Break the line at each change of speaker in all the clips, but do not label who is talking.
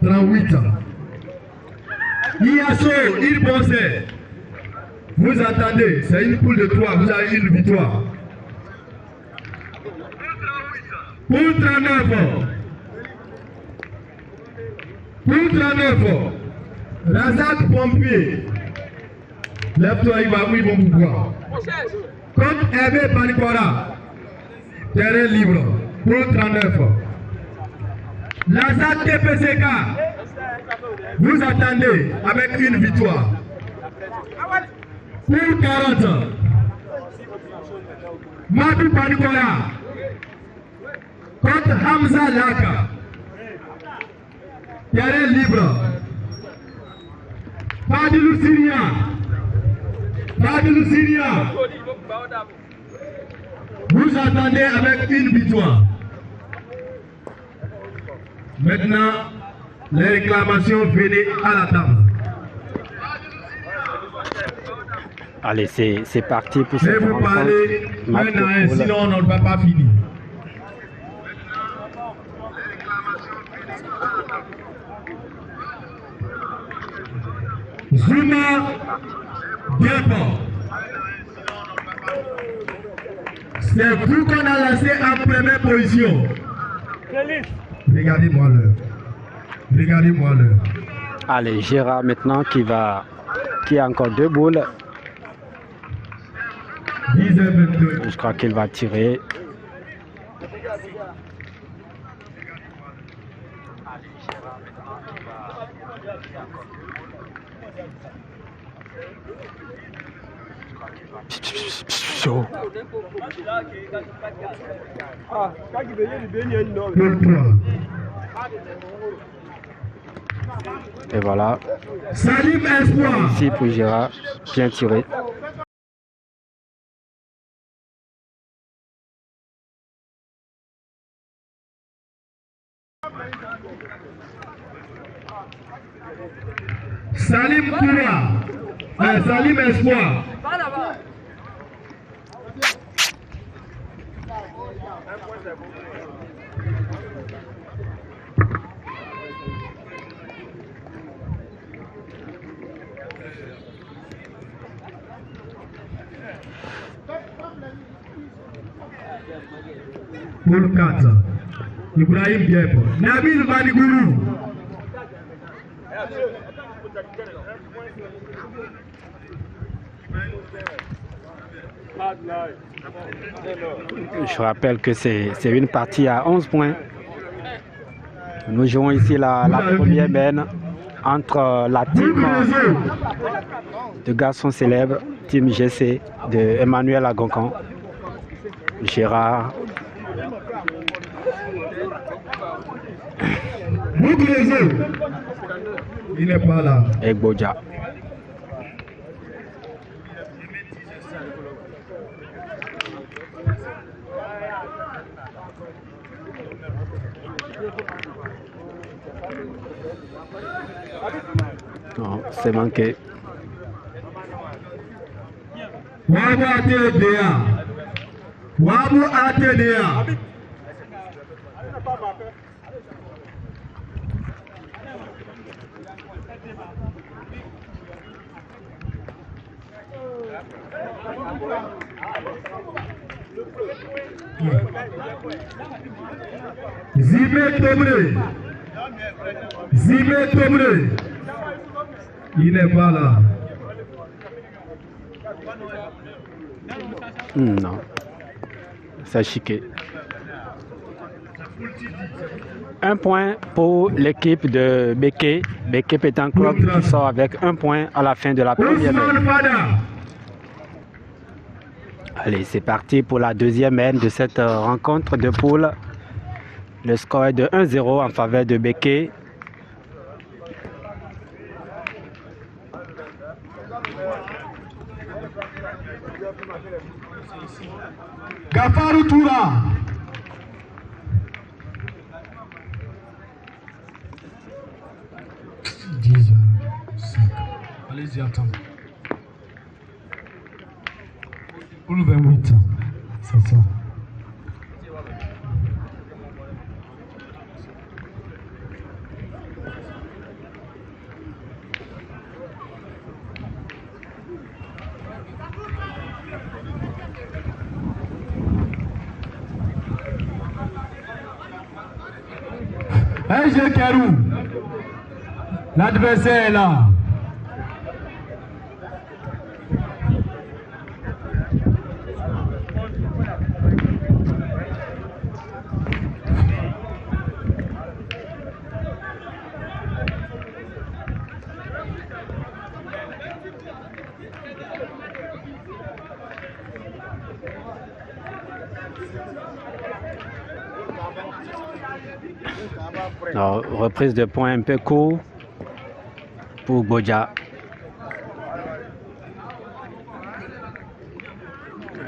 38 ans. IASO, il pensait. Vous attendez, c'est une poule de 3, vous avez une victoire. Pour 39 ans. Pour 39 ans. Razak Pompier. Lève-toi, il va où ils vont pouvoir. Contre Hervé Panikora. Terrain libre. Pour 39 ans. Razak TPCK. Vous attendez avec une victoire. Pour 40 ans. Madou Panikora. Contre Hamza Laka. Terrain libre. Fadilou Syria. Fadilou Syria. Vous attendez avec une victoire. Maintenant, les réclamations venaient à la table.
Allez, c'est parti pour cette
rencontre. Je vais vous parler maintenant, sinon on ne va pas finir. Zuma Biapo. C'est vous qu'on a laissé en première position. Regardez-moi l'heure. Regardez-moi l'heure.
Allez, Gérard maintenant qui a encore 2 boules.
10h22.
Je crois qu'il va tirer. Chaud. Et voilà.
Salim Espoir.
Ici pour Gérard, bien tiré.
Salim Koura. Salim Espoir. Pour 4. Ibrahim Biapo. Nabil Banigourou.
Je rappelle que c'est une partie à 11 points. Nous jouons ici la première mène entre la team de garçons célèbres, team GC de Emmanuel Agoncan, Gérard.
Il n'est pas là.
Et Bodja. Non, c'est manqué.
Wabu ATDA. Wabu ATDA. Zime Tobré. Zime Tobré. Il n'est pas là.
Non. C'est chiqué. 1 point pour l'équipe de Béké. Béké Pétanque Club qui sort avec 1 point à la fin de la première mène. Allez, c'est parti pour la deuxième mène de cette rencontre de poule. Le score est de 1-0 en faveur de Béké.
Gafarou Toura. Allez-y, attends. Pour le 28. C'est ça. AG Kerou. L'adversaire est là.
Alors, reprise de points un peu court pour Bodja.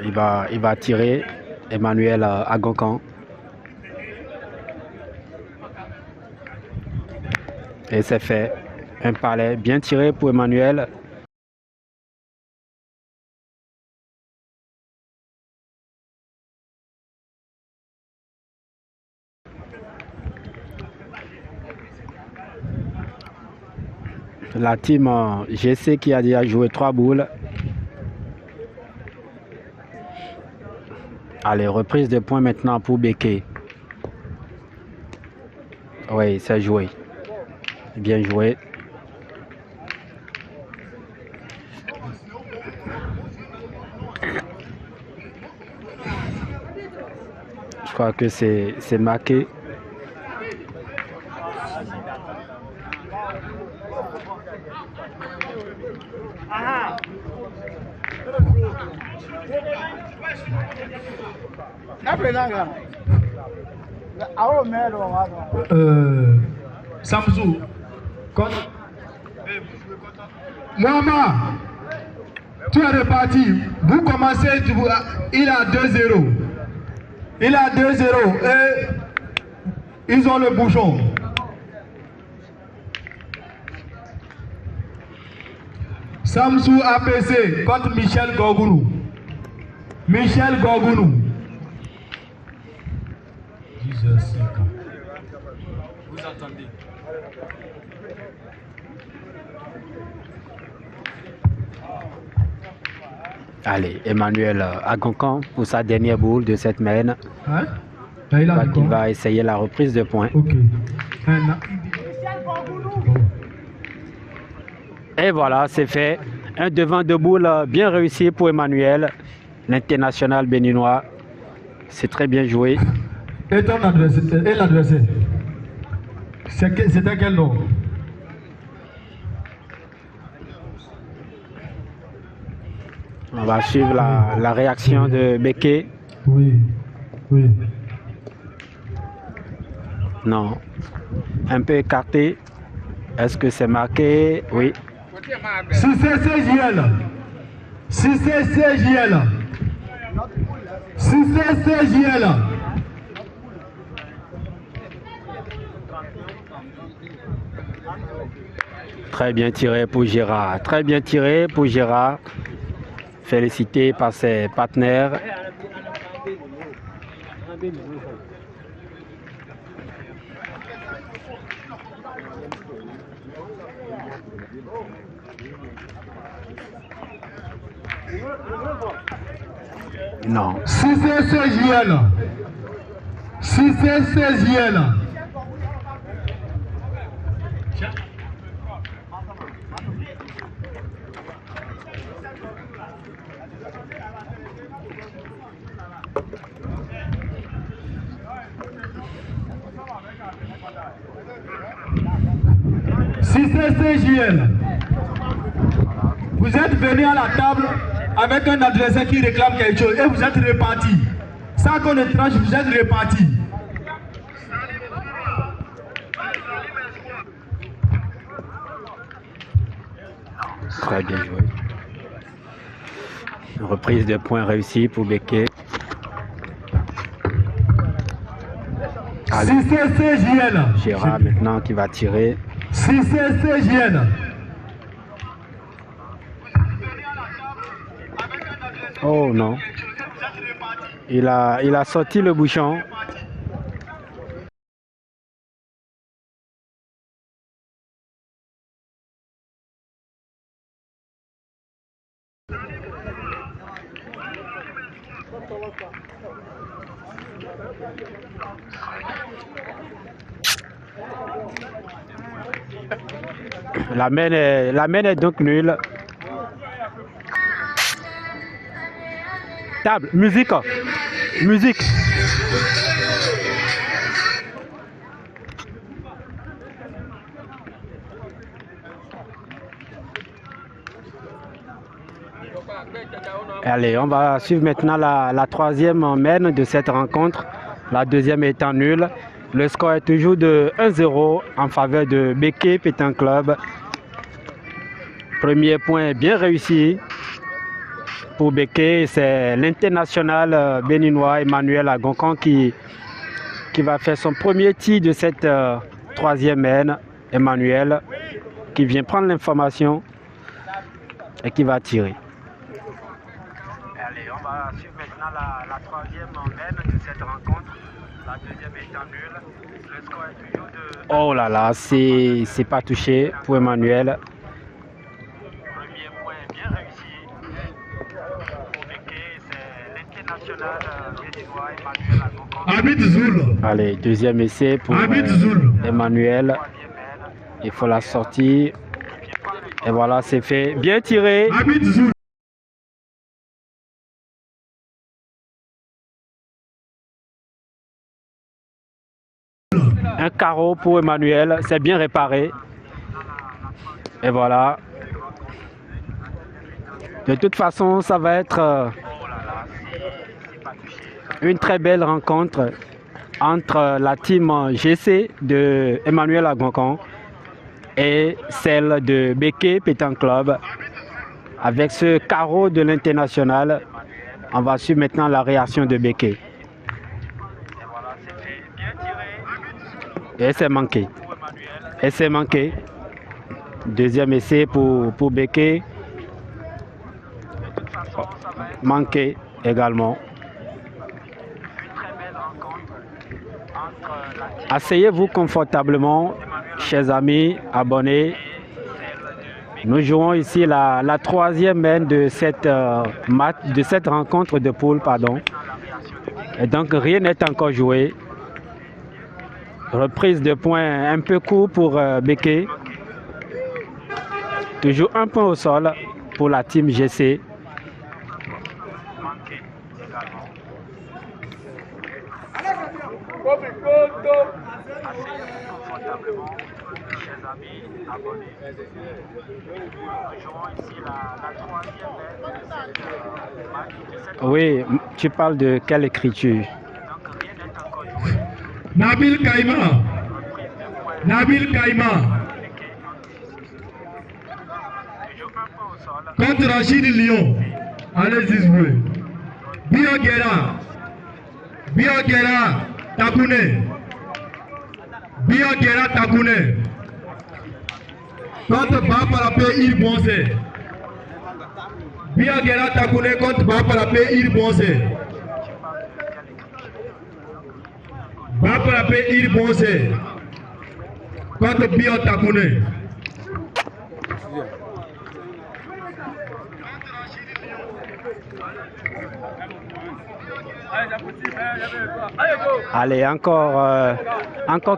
Il va tirer Emmanuel Agoncan. Et c'est fait. Un palais bien tiré pour Emmanuel. La team GC qui a déjà joué 3 boules. Allez, reprise de points maintenant pour Beke. Oui, c'est joué. Bien joué. Je crois que c'est marqué.
Samsou. Mohamed, tu es reparti. Vous commencez, il a 2-0. Il a 2-0 et ils ont le bouchon. Samsou APC contre Michel Gogounou. Michel Gogounou. 10h05. Vous attendez.
Allez, Emmanuel Agoncan pour sa dernière boule de cette main.
Hein?
Il va essayer la reprise de points.
Ok.
Et voilà, c'est fait. Un devant de boule bien réussi pour Emmanuel, l'international béninois. C'est très bien joué.
Et ton adversaire, et l'adversaire, c'était quel nom?
On va suivre la réaction de Beke.
Oui, oui.
Non. Un peu écarté. Est-ce que c'est marqué? Oui.
Si c'est CJL. Si c'est CJL. Si c'est CJL.
Très bien tiré pour Gérard. Très bien tiré pour Gérard. Félicité par ses partenaires. Non.
Si c'est CJL. Si c'est CJL. Si c'est CJL, vous êtes venu à la table avec un adversaire qui réclame quelque chose et vous êtes reparti. Sans qu'on ne tranche, vous êtes reparti.
Très bien joué. Une reprise de points réussie pour Beke.
Si c'est CJL.
Gérard maintenant qui va tirer.
Si c'est CJL.
Oh non. Il a sorti le bouchon. La main est donc nulle. Table, musique. Musique. Allez, on va suivre maintenant la troisième main de cette rencontre. La deuxième étant nulle. Le score est toujours de 1-0 en faveur de Béké Pétanque Club. Premier point bien réussi pour Béké. C'est l'international béninois Emmanuel Agonkon qui va faire son premier tir de cette troisième main. Emmanuel qui vient prendre l'information et qui va tirer. Allez, on va suivre maintenant la troisième main de cette rencontre. La deuxième étant nulle. Le score est toujours de... Oh là là, c'est pas touché pour Emmanuel. Premier point bien réussi. Pour Béké, c'est l'international béninois Emmanuel Agonkon.
Arbitre Zoul.
Allez, deuxième essai pour Emmanuel. Il faut la sortir. Et voilà, c'est fait. Bien tiré.
Arbitre Zoul.
Un carreau pour Emmanuel, c'est bien réparé. Et voilà. De toute façon, ça va être une très belle rencontre entre la team GC de Emmanuel Agonkon et celle de Béké Pétanque Club. Avec ce carreau de l'international, on va suivre maintenant la réaction de Béké. Et c'est manqué. Et c'est manqué. Deuxième essai pour Béké. Manqué également. Asseyez-vous confortablement, chers amis, abonnés. Nous jouons ici la troisième main de cette rencontre de poule, pardon. Et donc rien n'est encore joué. Reprise de points un peu court pour Béké. Toujours un point au sol pour la team GC. Oui, tu parles de quelle écriture?
Nabil Kaima. Nabil Kaima. Contre Rachid Lyon. Allez-y jouer. Biogera. Biogera Takoune. Biogera Takoune. Contre Bapalapé Il Bonse. Biogera Takoune contre Bapalapé Il Bonse. Bapalapé Il Bonse. Contre Bio Takoune.
Allez, encore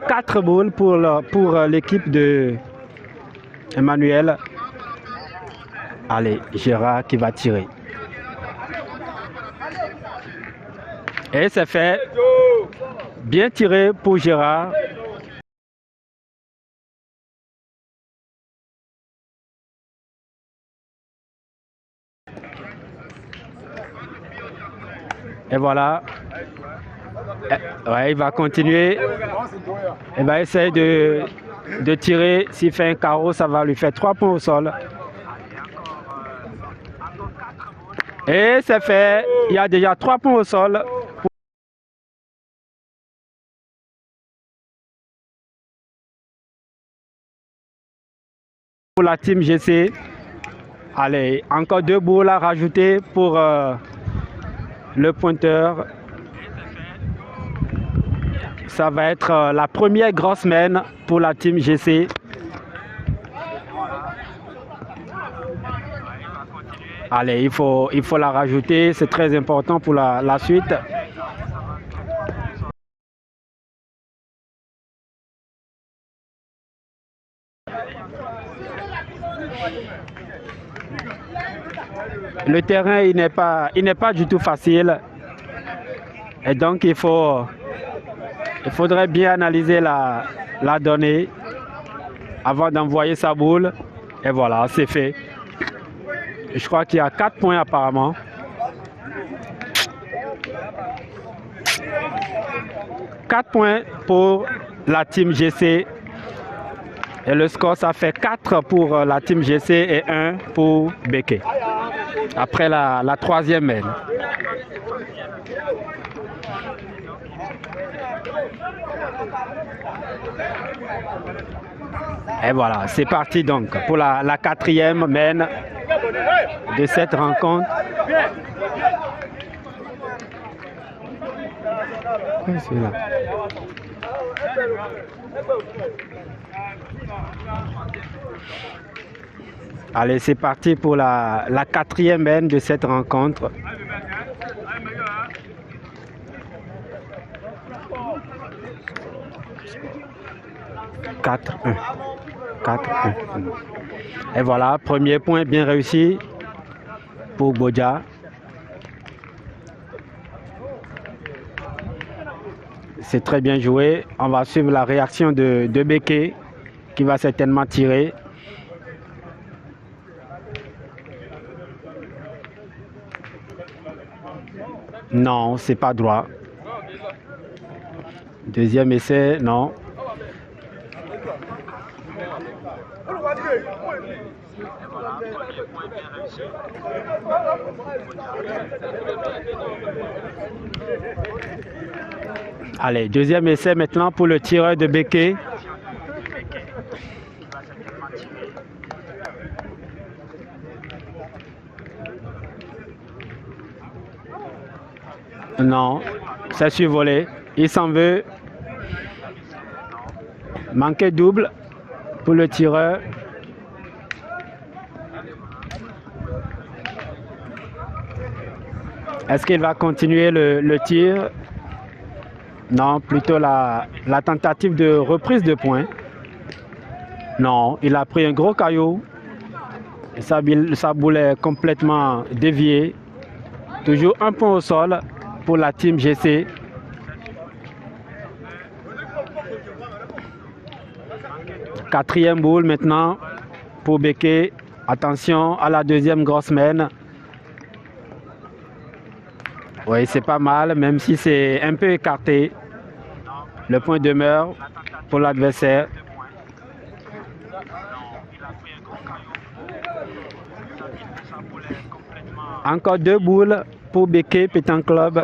4 boules pour l'équipe de Emmanuel. Allez, Gérard qui va tirer. Et c'est fait. Bien tiré pour Gérard. Et voilà. Ouais, il va continuer. Il va essayer de tirer. S'il fait un carreau, ça va lui faire 3 points au sol. Et c'est fait. Il y a déjà 3 points au sol. Pour la team GC. Allez, encore 2 boules à rajouter pour le pointeur. Ça va être la première grosse main pour la team GC. Allez, il faut la rajouter, c'est très important pour la suite. Le terrain, il n'est pas du tout facile. Et donc, il faudrait bien analyser la donnée avant d'envoyer sa boule. Et voilà, c'est fait. Je crois qu'il y a 4 points apparemment. Quatre points pour la team GC. Et le score, ça fait 4 pour la team GC et 1 pour Béké. Après la troisième mène. Et voilà, c'est parti donc pour la quatrième mène de cette rencontre. C'est là. Allez, c'est parti pour la quatrième mène de cette rencontre. Quatre, 4-1. Et voilà, premier point bien réussi pour Bodja. C'est très bien joué. On va suivre la réaction de Béké qui va certainement tirer. Non, c'est pas droit. Deuxième essai, non. Allez, deuxième essai maintenant pour le tireur de Béké. Non, c'est survolé. Il s'en veut. Manqué double pour le tireur. Est-ce qu'il va continuer le tir? Non, plutôt la tentative de reprise de points. Non, il a pris un gros caillou. Et sa boule est complètement déviée. Toujours un point au sol pour la team GC. Quatrième boule maintenant pour Béké. Attention à la deuxième grosse mène. Oui, c'est pas mal, même si c'est un peu écarté. Le point demeure pour l'adversaire. Encore 2 boules pour Béké Pétanque Club.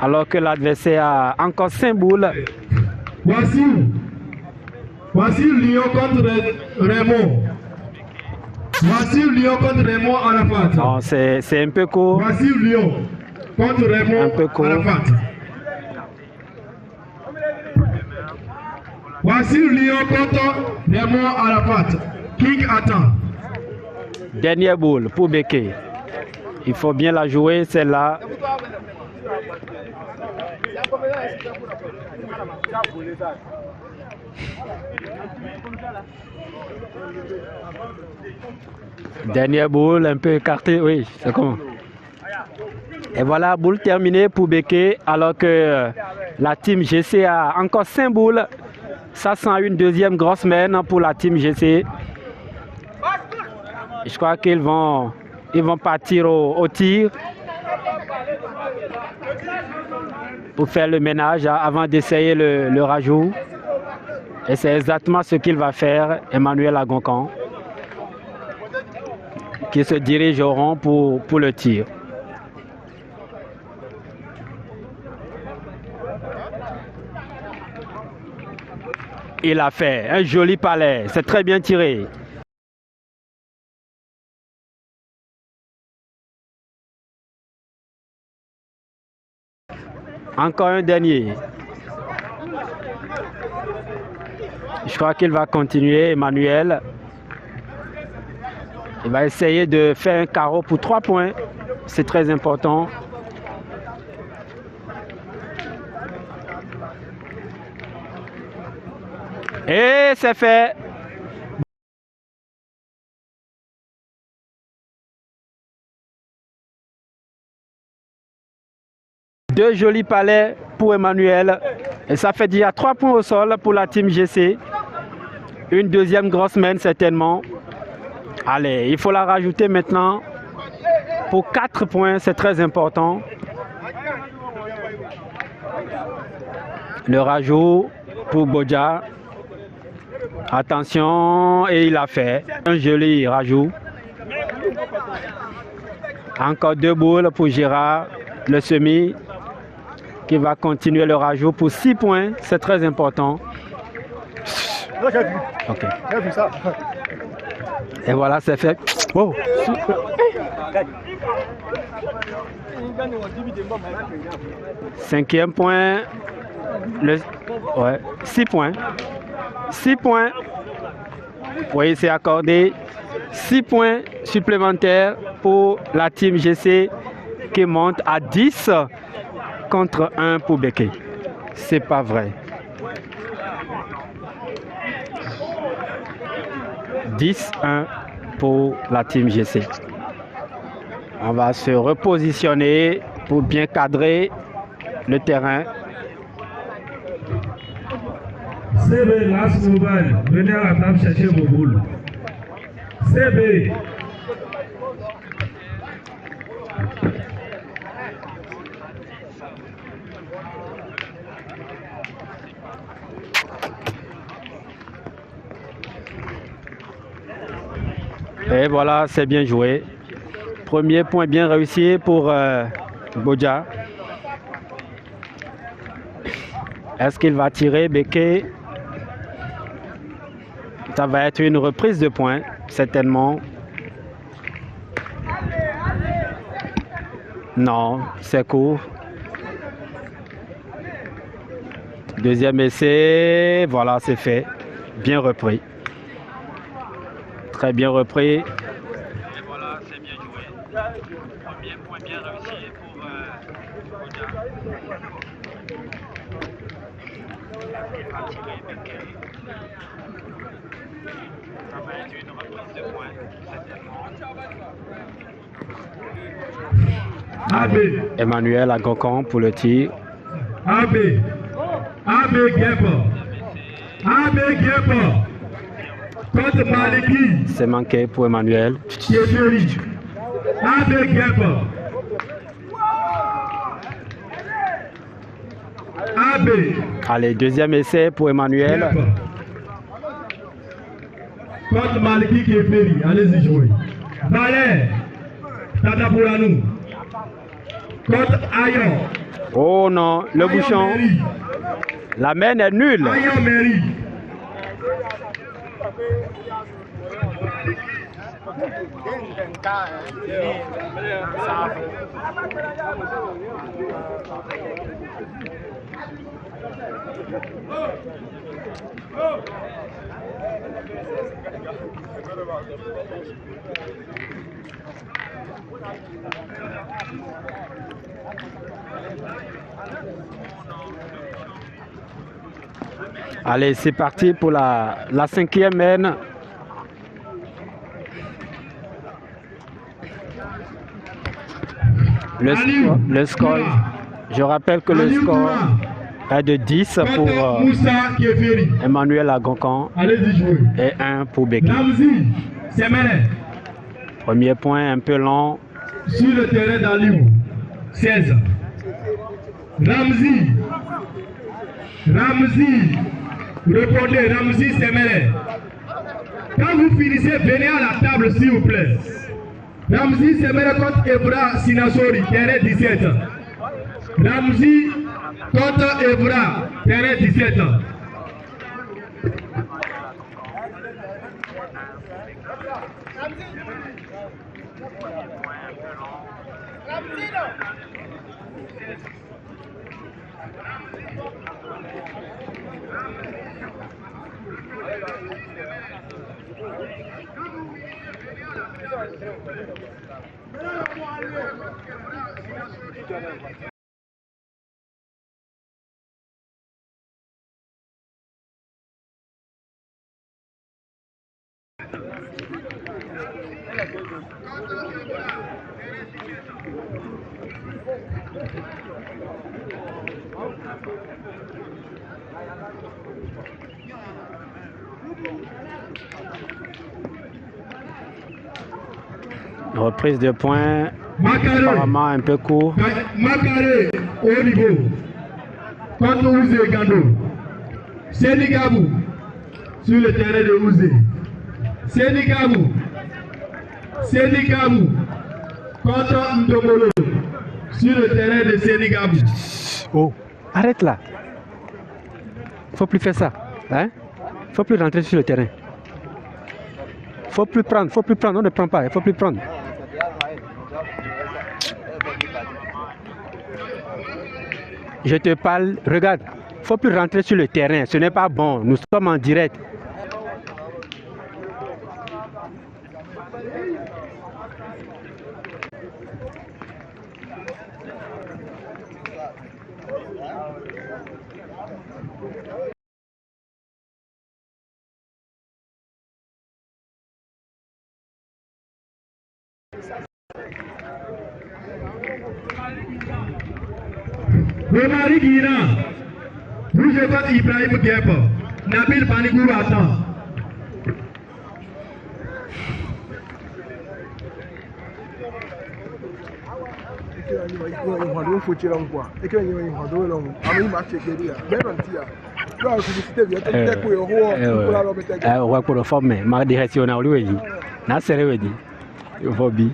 Alors que l'adversaire a encore 5 boules.
Voici Lyon contre Raymond. Voici Lyon contre Raymond Arafat.
Non, c'est un peu court.
Voici Lyon contre Raymond
Un peu court.
Arafat. Voici Lyon contre Raymond Arafat. King attend.
Dernière boule pour Béké. Il faut bien la jouer, celle-là. Dernière boule, un peu écartée, oui, c'est comment. Et voilà, boule terminée pour Béké, alors que la team GC a encore 5 boules. Ça sent une deuxième grosse mène pour la team GC. Je crois qu'ils vont partir au tir pour faire le ménage avant d'essayer le rajout. Et c'est exactement ce qu'il va faire, Emmanuel Agoncan, qui se dirige au rond pour le tir. Il a fait un joli palais, c'est très bien tiré. Encore un dernier. Je crois qu'il va continuer, Emmanuel. Il va essayer de faire un carreau pour 3 points. C'est très important. Et c'est fait. 2 jolis palais pour Emmanuel. Et ça fait déjà 3 points au sol pour la team GC. Une deuxième grosse main certainement. Allez, il faut la rajouter maintenant pour 4 points, c'est très important. Le rajout pour Bodja. Attention, et il a fait un joli rajout. Encore 2 boules pour Gérard, le semi, qui va continuer le rajout pour 6 points, c'est très important. Ok. Et voilà, c'est fait. Oh. 5e point. 6 points. 6 points. Oui, c'est accordé. 6 points supplémentaires pour la team GC qui monte à 10 contre 1 pour Beke. C'est pas vrai. 10-1 pour la team GC. On va se repositionner pour bien cadrer le terrain.
CB, last mobile, venez à la table chercher vos boules. CB.
Et voilà, c'est bien joué. Premier point bien réussi pour Bodja. Est-ce qu'il va tirer Beke? Ça va être une reprise de points, certainement. Non, c'est court. Deuxième essai, voilà, c'est fait. Bien repris. Très bien repris. Et voilà, c'est bien joué. Premier point bien réussi pour Bodja. Ça va être une reprise de points, certainement. Emmanuel Agokon pour le tir.
AB Gepper. AB Gepper. Contre Maliki.
C'est manqué pour Emmanuel.
AB Gepper. AB.
Allez, deuxième essai pour Emmanuel.
Contre Maliki qui est péri. Allez-y jouer. Ballet. Tata Boulanou. Contre Ayon.
Oh non, le
Ayon
bouchon.
Mary.
La main est nulle.
Ayon Mary.
Allez, c'est parti pour la 5e main. Le score, je rappelle que le score est de 10 pour Emmanuel Agokon et 1 pour Beke. Premier point un peu long.
Sur le terrain d'Aliou, 16. Ramzi, répondez, Ramzi Semele. Quand vous finissez, venez à la table s'il vous plaît. Ramzi Semele contre Evra Sinasori, terrain 17. Ramzi contre Evra, terrain 17.
Reprise de points, apparemment un peu court.
Makaré au niveau. Contre Ouzé Gando. Sénigabou sur le terrain de Ouzé. Sénigabou. Sénigabou contre Ndomolo sur le terrain de Sénigabou.
Oh, arrête là. Faut plus faire ça. Hein? Faut plus rentrer sur le terrain. Faut plus prendre. On ne prend pas. Il faut plus prendre. Je te parle, regarde, faut plus rentrer sur le terrain, ce n'est pas bon, nous sommes en direct.
Romari Guina, vous je vois Ibrahim Guep, Nabil Panigourou attend.
On va former, ma direction a lui dit, na seré dit, il faut bien.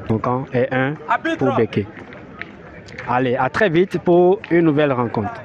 Mon camp est 1 pour Beke. Allez, à très vite pour une nouvelle rencontre.